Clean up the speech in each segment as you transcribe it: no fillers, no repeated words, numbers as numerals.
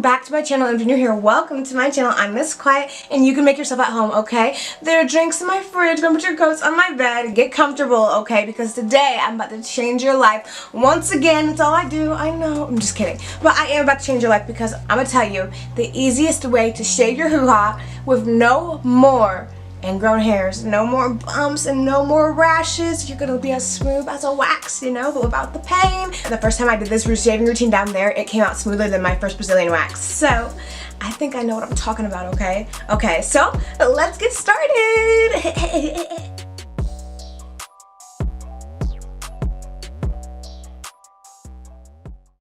back to my channel, and if you're new here, welcome to my channel. I'm Miss Kwiatt, and you can make yourself at home, okay? There are drinks in my fridge. Go put your coats on my bed. Get comfortable, okay? Because today I'm about to change your life. Once again, it's all I do. I know. I'm just kidding. But I am about to change your life because I'm going to tell you the easiest way to shave your hoo-ha with no more ingrown hairs, no more bumps, and no more rashes. You're gonna be as smooth as a wax, you know, but without the pain. The first time I did this shaving routine down there, it came out smoother than my first Brazilian wax. So I think I know what I'm talking about, okay? Okay, so let's get started.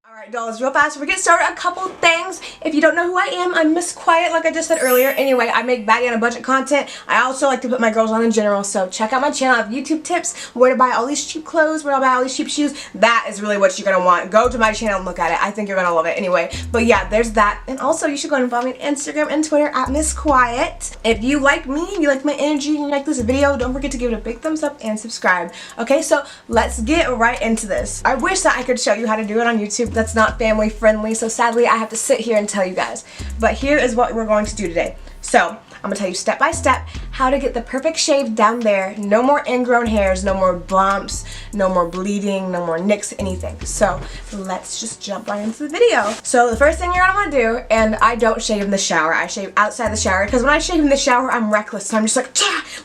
Alright, dolls, real fast, we're getting started. A couple things. If you don't know who I am, I'm Miss Kwiatt, like I just said earlier. Anyway, I make Baddie on a budget content. I also like to put my girls on in general, so check out my channel. I have YouTube tips, where to buy all these cheap clothes, where to buy all these cheap shoes. That is really what you're going to want. Go to my channel and look at it. I think you're going to love it. Anyway, but yeah, there's that. And also, you should go and follow me on Instagram and Twitter at Miss Kwiatt. If you like me, you like my energy, and you like this video, don't forget to give it a big thumbs up and subscribe. Okay, so let's get right into this. I wish that I could show you how to do it on YouTube. That's not family friendly, so sadly I have to sit here and tell you guys. But here is what we're going to do today. So I'm gonna tell you step by step how to get the perfect shave down there. No more ingrown hairs, no more bumps, no more bleeding, no more nicks, anything. So let's just jump right into the video. So the first thing you're gonna wanna do, and I don't shave in the shower, I shave outside the shower, because when I shave in the shower, I'm reckless. So I'm just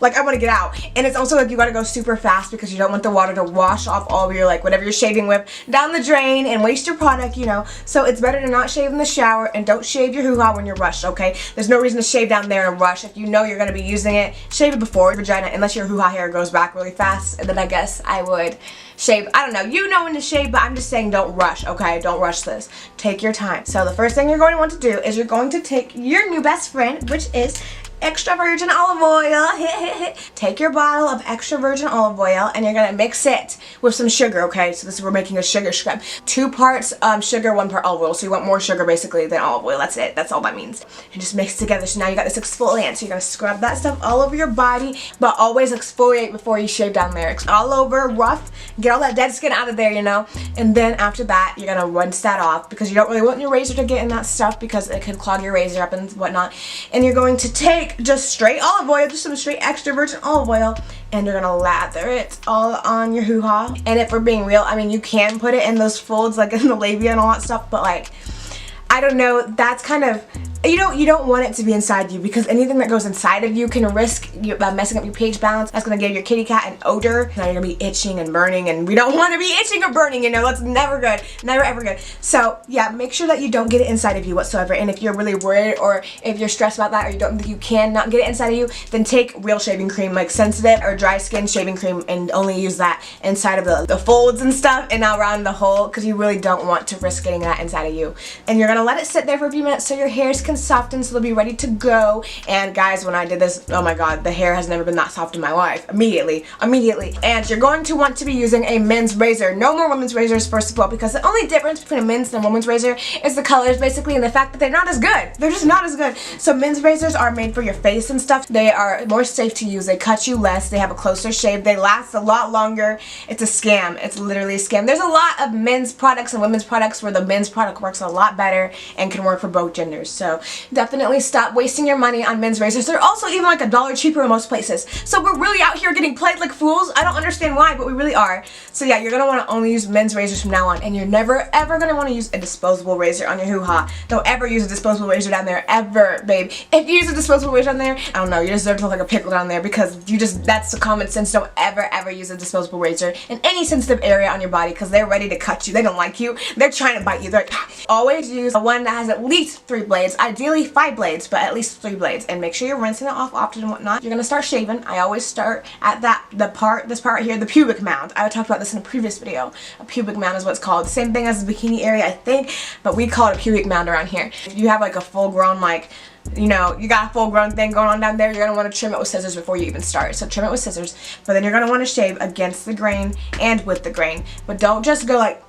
like I wanna get out. And it's also like you gotta go super fast because you don't want the water to wash off all of your, like, whatever you're shaving with down the drain and waste your product, you know. So it's better to not shave in the shower, and don't shave your hoo-ha when you're rushed, okay? There's no reason to shave down there in a rush. If you know you're going to be using it, shave it before your vagina, unless your hoo-ha hair goes back really fast, and then I guess I would shave. I don't know, you know when to shave, but I'm just saying don't rush, okay? Don't rush this. Take your time. So the first thing you're going to want to do is you're going to take your new best friend, which is extra virgin olive oil. Take your bottle of extra virgin olive oil and you're gonna mix it with some sugar, okay? So this is, we're making a sugar scrub. 2 parts sugar, 1 part olive oil. So you want more sugar basically than olive oil. That's it. That's all that means. And just mix it together. So now you got this exfoliant. So you're gonna scrub that stuff all over your body, but always exfoliate before you shave down there. All over, rough, get all that dead skin out of there, you know? And then after that, you're gonna rinse that off because you don't really want your razor to get in that stuff because it could clog your razor up and whatnot. And you're going to take just straight olive oil, just some straight extra virgin olive oil, and you're gonna lather it all on your hoo-ha. And if we're being real, I mean, you can put it in those folds, like in the labia and all that stuff, but like, I don't know, that's kind of, you don't want it to be inside you because anything that goes inside of you can risk you messing up your pH balance. That's gonna give your kitty cat an odor. Now you're gonna be itching and burning, and we don't want to be itching or burning, you know. That's never good, never ever good. So yeah, make sure that you don't get it inside of you whatsoever. And if you're really worried or if you're stressed about that or you don't think you can not get it inside of you, then take real shaving cream, like sensitive or dry skin shaving cream, and only use that inside of the folds and stuff and not around the hole, because you really don't want to risk getting that inside of you. And you're gonna let it sit there for a few minutes so your hairs can soften, so they'll be ready to go. And guys, when I did this, oh my god, the hair has never been that soft in my life. Immediately. And you're going to want to be using a men's razor. No more women's razors, first of all, because the only difference between a men's and a woman's razor is the colors, basically, and the fact that they're not as good. They're just not as good. So men's razors are made for your face and stuff. They are more safe to use. They cut you less. They have a closer shave. They last a lot longer. It's a scam. It's literally a scam. There's a lot of men's products and women's products where the men's product works a lot better and can work for both genders. So definitely stop wasting your money on men's razors. They're also even like $1 cheaper in most places. So we're really out here getting played like fools. I don't understand why, but we really are. So yeah, you're gonna want to only use men's razors from now on, and you're never ever gonna want to use a disposable razor on your hoo-ha. Don't ever use a disposable razor down there, ever, babe. If you use a disposable razor down there, I don't know, you deserve to look like a pickle down there, because that's the common sense. Don't ever use a disposable razor in any sensitive area on your body, because they're ready to cut you. They don't like you. They're trying to bite you. They're like, always use one that has at least 3 blades, ideally 5 blades, but at least 3 blades, and make sure you're rinsing it off often and whatnot. You're gonna start shaving. I always start at this part right here, the pubic mound. I talked about this in a previous video. A pubic mound is what it's called. Same thing as the bikini area, I think, but we call it a pubic mound around here. If you have like a full-grown, like, you know, you got a full-grown thing going on down there, you're gonna want to trim it with scissors before you even start. So trim it with scissors, but then you're gonna want to shave against the grain and with the grain. But don't just go like,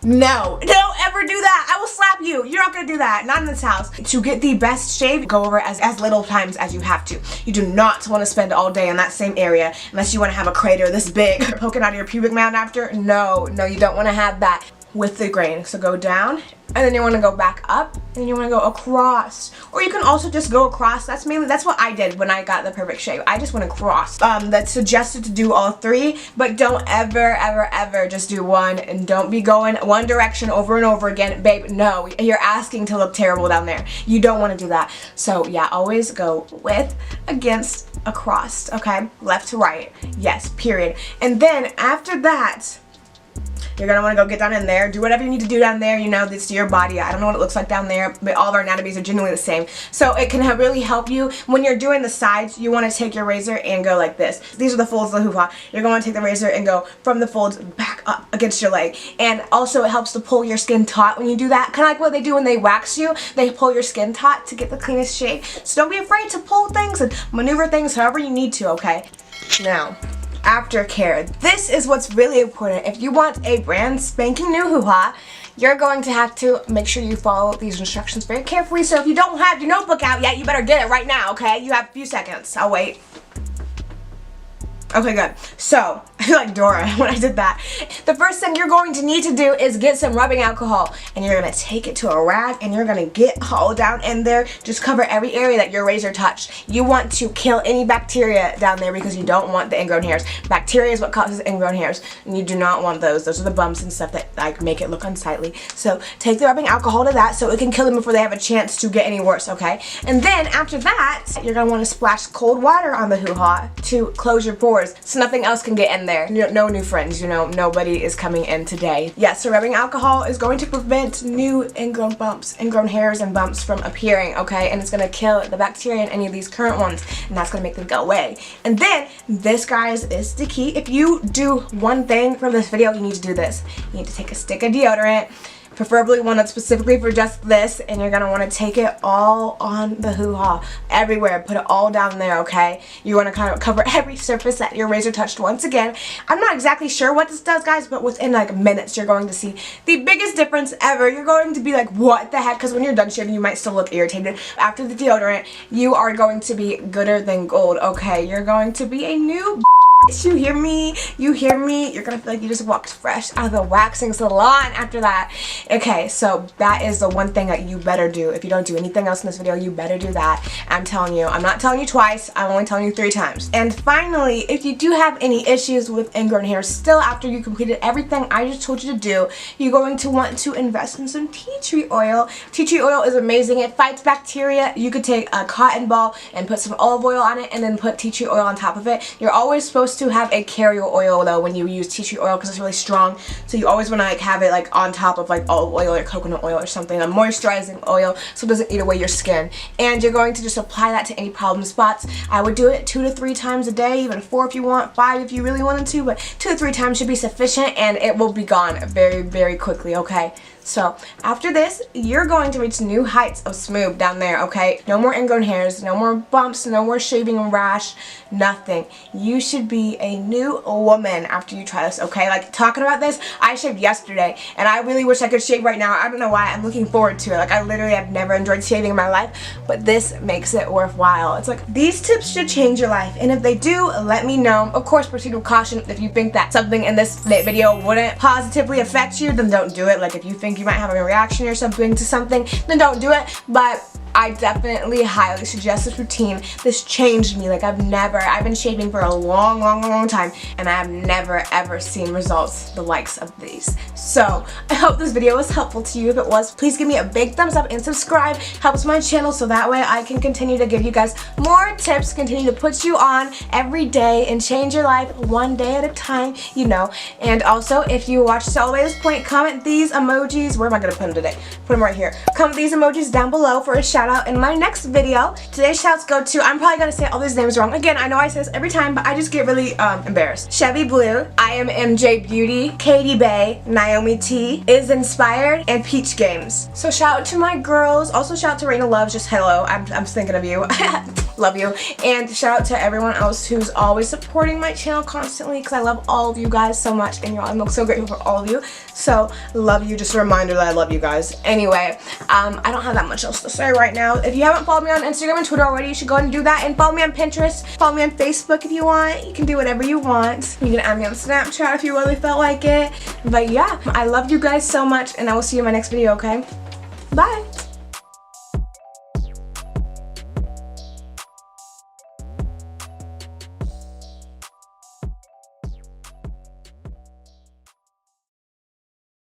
no, don't ever do that. I will slap you. You're not gonna do that. Not in this house. To get the best shave, go over as little times as you have to. You do not want to spend all day in that same area unless you want to have a crater this big poking out of your pubic mound after. No, you don't want to have that. with the grain. So go down, and then you want to go back up, and then you want to go across. Or you can also just go across. That's what I did when I got the perfect shape. I just went across. That's suggested to do all three, but don't ever just do one, and don't be going one direction over and over again. Babe, no, you're asking to look terrible down there. You don't want to do that. So yeah, always go with, against, across, okay? Left to right. Yes, period. And then after that, you're going to want to go get down in there. Do whatever you need to do down there. You know, this is your body. I don't know what it looks like down there, but all of our anatomies are genuinely the same. So it can really help you. When you're doing the sides, you want to take your razor and go like this. These are the folds of the hoo-ha. You're going to take the razor and go from the folds back up against your leg. And also it helps to pull your skin taut when you do that. Kind of like what they do when they wax you. They pull your skin taut to get the cleanest shape. So don't be afraid to pull things and maneuver things however you need to, okay? Now, aftercare. This is what's really important. If you want a brand spanking new hoo-ha, you're going to have to make sure you follow these instructions very carefully. So if you don't have your notebook out yet, you better get it right now, okay? You have a few seconds. I'll wait. Okay, good. So, I feel like Dora when I did that. The first thing you're going to need to do is get some rubbing alcohol, and you're going to take it to a rag, and you're going to get all down in there. Just cover every area that your razor touched. You want to kill any bacteria down there because you don't want the ingrown hairs. Bacteria is what causes ingrown hairs, and you do not want those. Those are the bumps and stuff that like make it look unsightly. So, take the rubbing alcohol to that so it can kill them before they have a chance to get any worse, okay? And then, after that, you're going to want to splash cold water on the hoo-ha to close your pores. So nothing else can get in there. No new friends, you know, nobody is coming in today. Yeah, so rubbing alcohol is going to prevent new ingrown bumps, ingrown hairs and bumps from appearing, okay? And it's going to kill the bacteria in any of these current ones, and that's going to make them go away. And then, this, guys, is the key. If you do one thing from this video, you need to do this. You need to take a stick of deodorant, preferably one that's specifically for just this, and you're gonna want to take it all on the hoo-ha, everywhere. Put it all down there, okay? You want to kind of cover every surface that your razor touched. Once again, I'm not exactly sure what this does, guys, but within like minutes you're going to see the biggest difference ever. You're going to be like, what the heck? Because when you're done shaving, you might still look irritated. After the deodorant, you are going to be gooder than gold, okay? You're going to be a new you hear me? You hear me? You're gonna feel like you just walked fresh out of the waxing salon after that. Okay, so that is the one thing that you better do. If you don't do anything else in this video, you better do that. I'm telling you. I'm not telling you twice. I'm only telling you 3 times. And finally, if you do have any issues with ingrown hair still after you completed everything I just told you to do, you're going to want to invest in some tea tree oil. Tea tree oil is amazing. It fights bacteria. You could take a cotton ball and put some olive oil on it and then put tea tree oil on top of it. You're always supposed to have a carrier oil though when you use tea tree oil because it's really strong, so you always want to like have it like on top of like olive oil or coconut oil or something, a moisturizing oil, so it doesn't eat away your skin. And you're going to just apply that to any problem spots. I would do it 2 to 3 times a day, even 4 if you want, 5 if you really wanted to, but 2 to 3 times should be sufficient, and it will be gone very quickly, okay? So after this, you're going to reach new heights of smooth down there, okay? No more ingrown hairs, no more bumps, no more shaving and rash, nothing. You should be a new woman after you try this, okay? Like, talking about this, I shaved yesterday, and I really wish I could shave right now. I don't know why. I'm looking forward to it. Like, I literally have never enjoyed shaving in my life, but this makes it worthwhile. It's like, these tips should change your life, and if they do, let me know. Of course, proceed with caution. If you think that something in this video wouldn't positively affect you, then don't do it. Like, if you think you might have a reaction or something to something, then don't do it. But I definitely highly suggest this routine. This changed me. Like, I've been shaving for a long time, and I have never ever seen results the likes of these. So I hope this video was helpful to you. If it was, please give me a big thumbs up and subscribe. Helps my channel so that way I can continue to give you guys more tips, continue to put you on every day and change your life one day at a time, you know. And also, if you watched all the way to this point, comment these emojis. Where am I gonna put them today? Put them right here. Comment these emojis down below for a shout out in my next video. Today's shouts go to, I'm probably gonna say all these names wrong. Again, I know I say this every time, but I just get really embarrassed. Chevy Blue, I Am MJ Beauty, Katie Bay, Naomi T, Is Inspired, and Peach Games. So shout out to my girls. Also shout out to Raina Loves, just hello. I'm thinking of you. Love you. And shout out to everyone else who's always supporting my channel constantly, because I love all of you guys so much, and y'all, I'm so grateful for all of you. So love you. Just a reminder that I love you guys. Anyway, I don't have that much else to say right now. If you haven't followed me on Instagram and Twitter already, you should go ahead and do that, and follow me on Pinterest, follow me on Facebook if you want. You can do whatever you want. You can add me on Snapchat if you really felt like it. But yeah, I love you guys so much, and I will see you in my next video, okay? Bye.